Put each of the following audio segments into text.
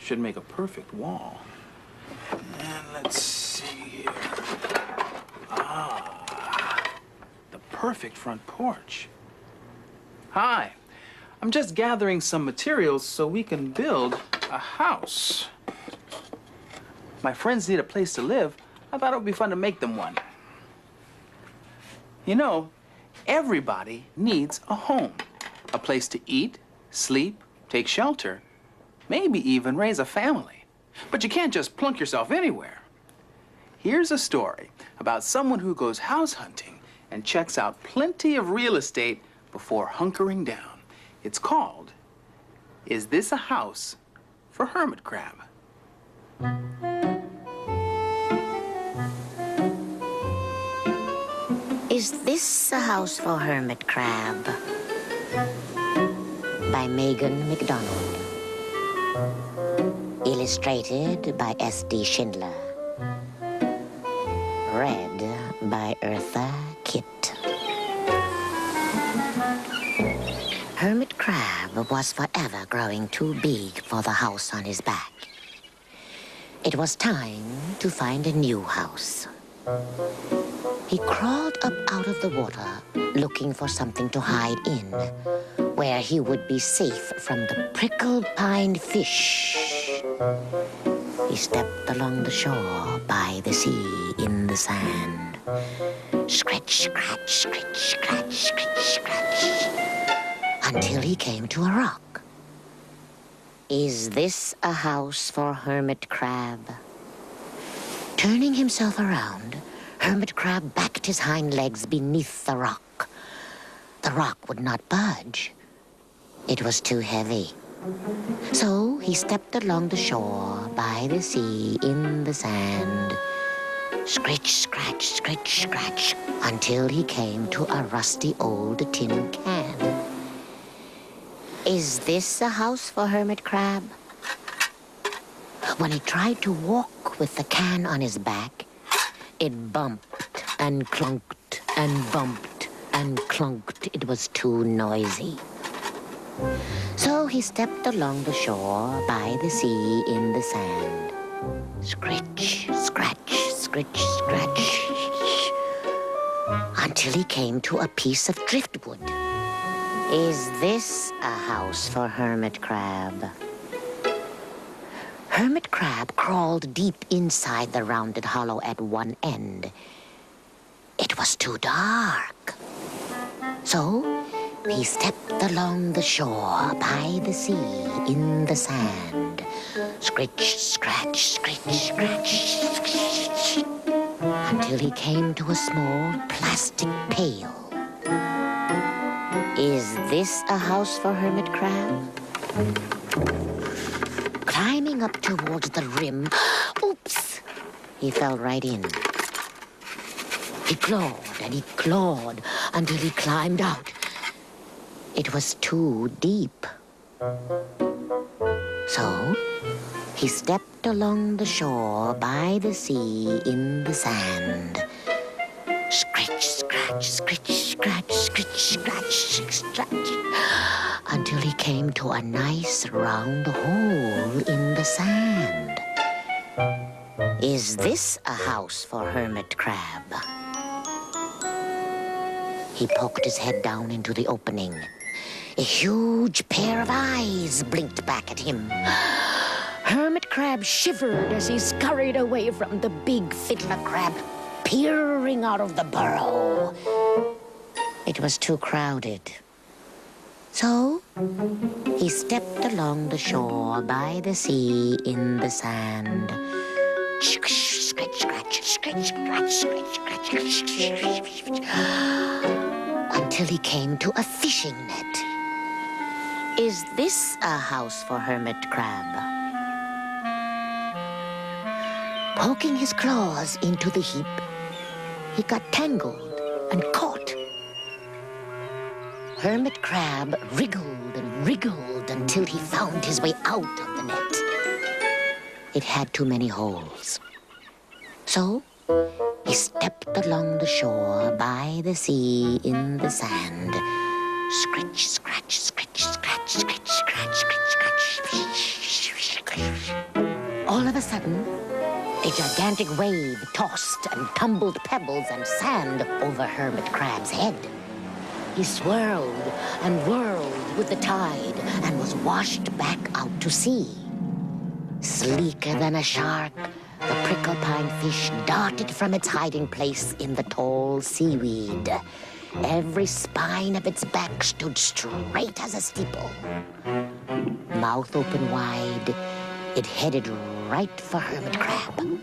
should make a perfect wall. And let's see here. The perfect front porch. Hi, I'm just gathering some materials so we can build a house. My friends need a place to live. I thought it would be fun to make them one. You know, everybody needs a home. A place to eat, sleep, take shelter, maybe even raise a family. But you can't just plunk yourself anywhere. Here's a story about someone who goes house hunting and checks out plenty of real estate before hunkering down. It's called, Is This a House for Hermit Crab? Is This a House for Hermit Crab? By Megan McDonald. Illustrated by S.D. Schindler. Read by Eartha Kitt. Hermit Crab was forever growing too big for the house on his back. It was time to find a new house. He crawled up out of the water, looking for something to hide in, where he would be safe from the prickle-pined fish. He stepped along the shore by the sea in the sand. Scratch, scratch, scratch, scratch, scratch, scratch, until he came to a rock. Is this a house for Hermit Crab? Turning himself around, Hermit Crab backed his hind legs beneath the rock. The rock would not budge. It was too heavy. So he stepped along the shore by the sea in the sand. Scritch, scratch, scritch, scratch, until he came to a rusty old tin can. Is this a house for Hermit Crab? When he tried to walk with the can on his back, it bumped and clunked and bumped and clunked. It was too noisy. So he stepped along the shore by the sea in the sand. Scritch, scratch, scritch, scratch, until he came to a piece of driftwood. Is this a house for Hermit Crab? Hermit Crab crawled deep inside the rounded hollow at one end. It was too dark. So he stepped along the shore by the sea in the sand. Scritch, scratch, scritch, scratch, until he came to a small plastic pail. Is this a house for Hermit Crab? Climbing up towards the rim, oops, he fell right in. He clawed and he clawed until he climbed out. It was too deep. So he stepped along the shore by the sea in the sand. Scratch, scratch, scritch, scratch, scritch, scratch, scratch, until he came to a nice round hole in the sand. Is this a house for Hermit Crab? He poked his head down into the opening. A huge pair of eyes blinked back at him. Hermit Crab shivered as he scurried away from the big fiddler crab, peering out of the burrow. It was too crowded. So he stepped along the shore by the sea in the sand. Scratch, scratch, scratch, scratch, scratch, scratch, until he came to a fishing net. Is this a house for Hermit Crab? Poking his claws into the heap, he got tangled and caught. Hermit Crab wriggled and wriggled until he found his way out of the net. It had too many holes. So he stepped along the shore by the sea in the sand. Scritch, scratch, scritch, scratch, scritch, scratch, scritch, scratch. of a sudden, a gigantic wave tossed and tumbled pebbles and sand over Hermit Crab's head. He swirled and whirled with the tide and was washed back out to sea. Sleeker than a shark, the prickle-pine fish darted from its hiding place in the tall seaweed. Every spine of its back stood straight as a steeple. Mouth open wide, it headed right for Hermit Crab.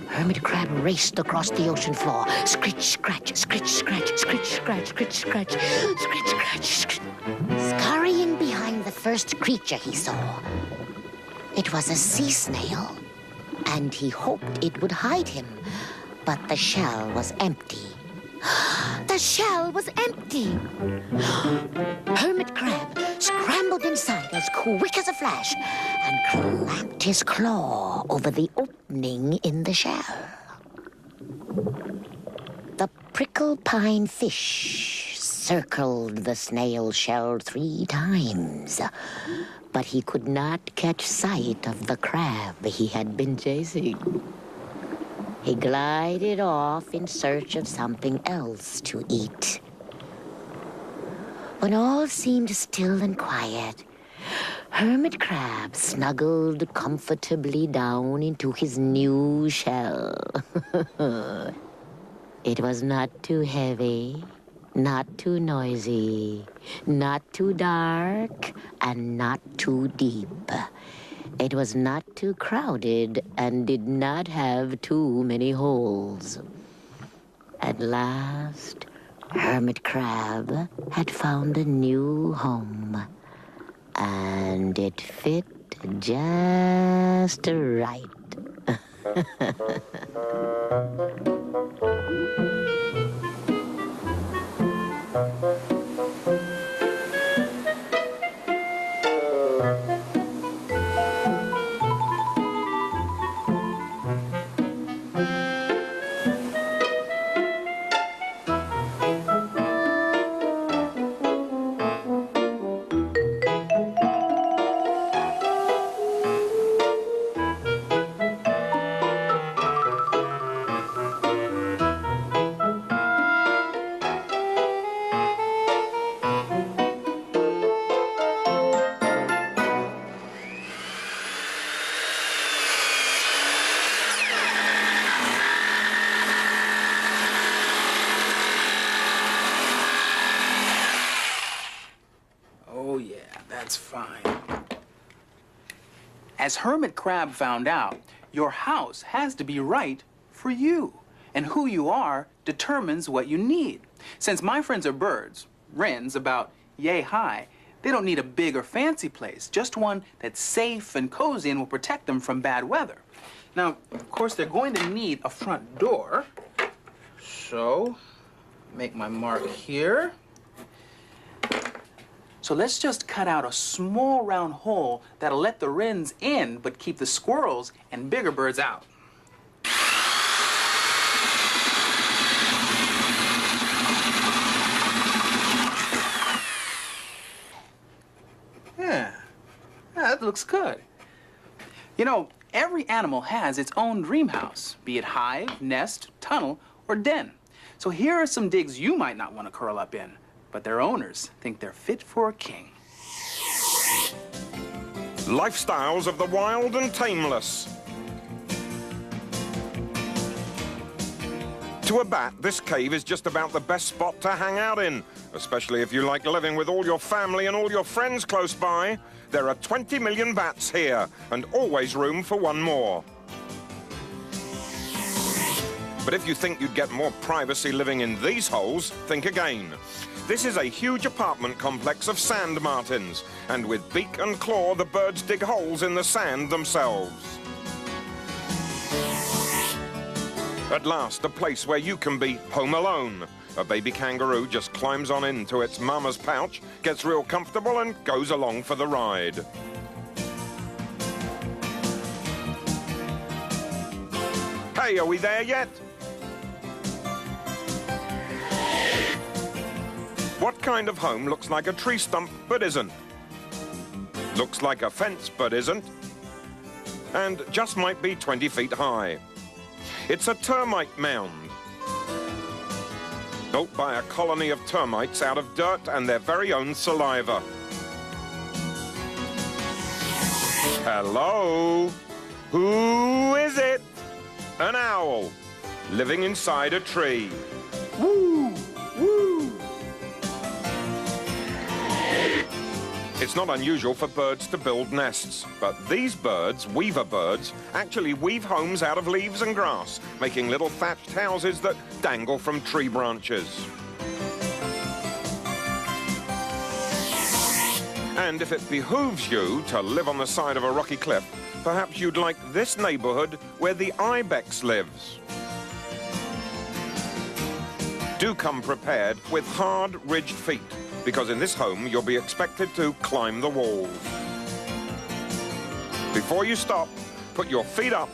Hermit Crab raced across the ocean floor. Scritch, scratch, scritch, scratch, scritch, scratch, scritch, scratch, scritch, scratch, scritch. Scurrying behind the first creature he saw. It was a sea snail, and he hoped it would hide him, but the shell was empty. The shell was empty! Hermit Crab scrambled inside as quick as a flash and clamped his claw over the opening in the shell. The prickle-pine fish circled the snail shell 3 times, but he could not catch sight of the crab he had been chasing. He glided off in search of something else to eat. When all seemed still and quiet, Hermit Crab snuggled comfortably down into his new shell. It was not too heavy, not too noisy, not too dark, and not too deep. It was not too crowded and did not have too many holes. At last, Hermit Crab had found a new home, and it fit just right. Oh, yeah, that's fine. As Hermit Crab found out, your house has to be right for you. And who you are determines what you need. Since my friends are birds, wrens about yay high, they don't need a big or fancy place, just one that's safe and cozy and will protect them from bad weather. Now, of course, they're going to need a front door. So, make my mark here. So let's just cut out a small round hole that'll let the wrens in, but keep the squirrels and bigger birds out. Yeah, that looks good. You know, every animal has its own dream house, be it hive, nest, tunnel, or den. So here are some digs you might not want to curl up in, but their owners think they're fit for a king. Lifestyles of the wild and tameless. To a bat, this cave is just about the best spot to hang out in, especially if you like living with all your family and all your friends close by. There are 20 million bats here, and always room for one more. But if you think you'd get more privacy living in these holes, think again. This is a huge apartment complex of sand martins, and with beak and claw, the birds dig holes in the sand themselves. At last, a place where you can be home alone. A baby kangaroo just climbs on into its mama's pouch, gets real comfortable, and goes along for the ride. Hey, are we there yet? What kind of home looks like a tree stump but isn't? Looks like a fence but isn't? and just might be 20 feet high. It's a termite mound, built by a colony of termites out of dirt and their very own saliva. Hello? Who is it? An owl, living inside a tree. Woo! Woo! It's not unusual for birds to build nests, but these birds, weaver birds, actually weave homes out of leaves and grass, making little thatched houses that dangle from tree branches. And if it behooves you to live on the side of a rocky cliff, perhaps you'd like this neighborhood where the ibex lives. Do come prepared with hard, ridged feet, because in this home you'll be expected to climb the walls. Before you stop, put your feet up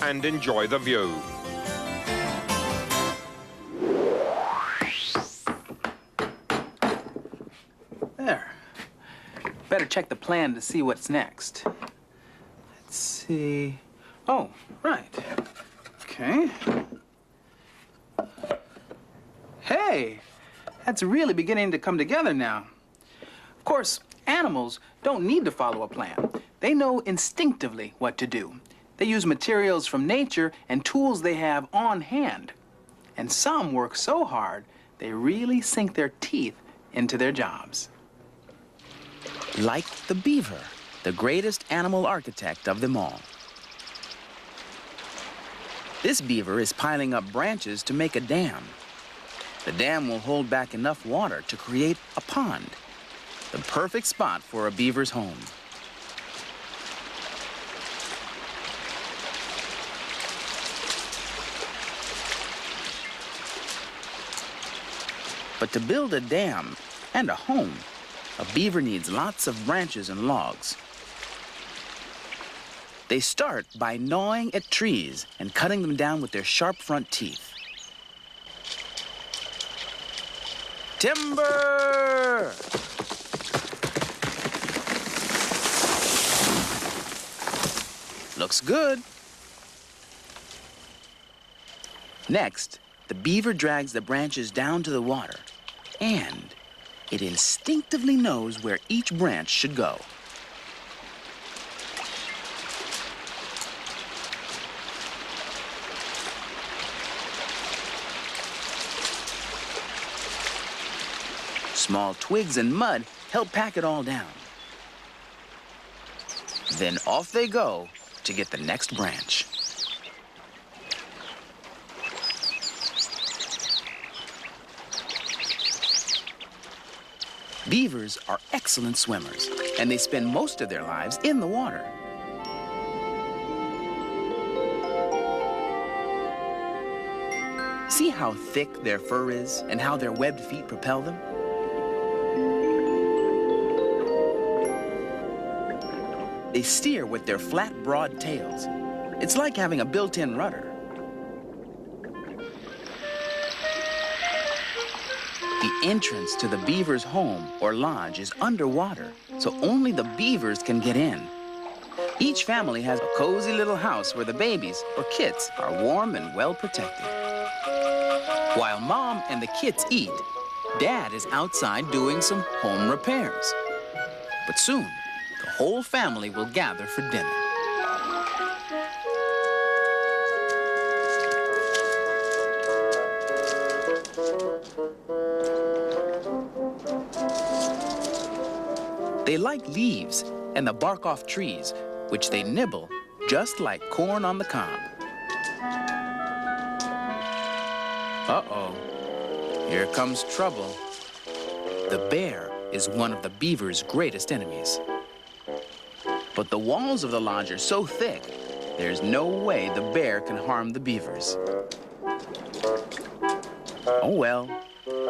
and enjoy the view. There. Better check the plan to see what's next. Let's see. Oh, right. Okay. Hey, that's really beginning to come together now. Of course, animals don't need to follow a plan. They know instinctively what to do. They use materials from nature and tools they have on hand. And some work so hard, they really sink their teeth into their jobs. Like the beaver, the greatest animal architect of them all. This beaver is piling up branches to make a dam. The dam will hold back enough water to create a pond, the perfect spot for a beaver's home. But to build a dam and a home, a beaver needs lots of branches and logs. They start by gnawing at trees and cutting them down with their sharp front teeth. Timber! Looks good. Next, the beaver drags the branches down to the water, and it instinctively knows where each branch should go. Small twigs and mud help pack it all down. Then off they go to get the next branch. Beavers are excellent swimmers, and they spend most of their lives in the water. See how thick their fur is and how their webbed feet propel them? They steer with their flat, broad tails. It's like having a built-in rudder. The entrance to the beaver's home or lodge is underwater, so only the beavers can get in. Each family has a cozy little house where the babies, or kits, are warm and well protected. While Mom and the kits eat, Dad is outside doing some home repairs. But soon, the whole family will gather for dinner. They like leaves and the bark off trees, which they nibble just like corn on the cob. Uh-oh, here comes trouble. The bear is one of the beaver's greatest enemies. But the walls of the lodge are so thick, there's no way the bear can harm the beavers. Oh well,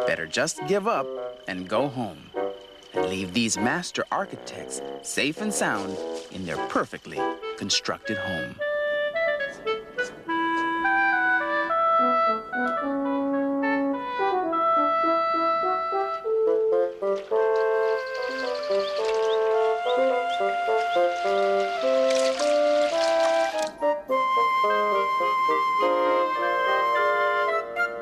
better just give up and go home, and leave these master architects safe and sound in their perfectly constructed home.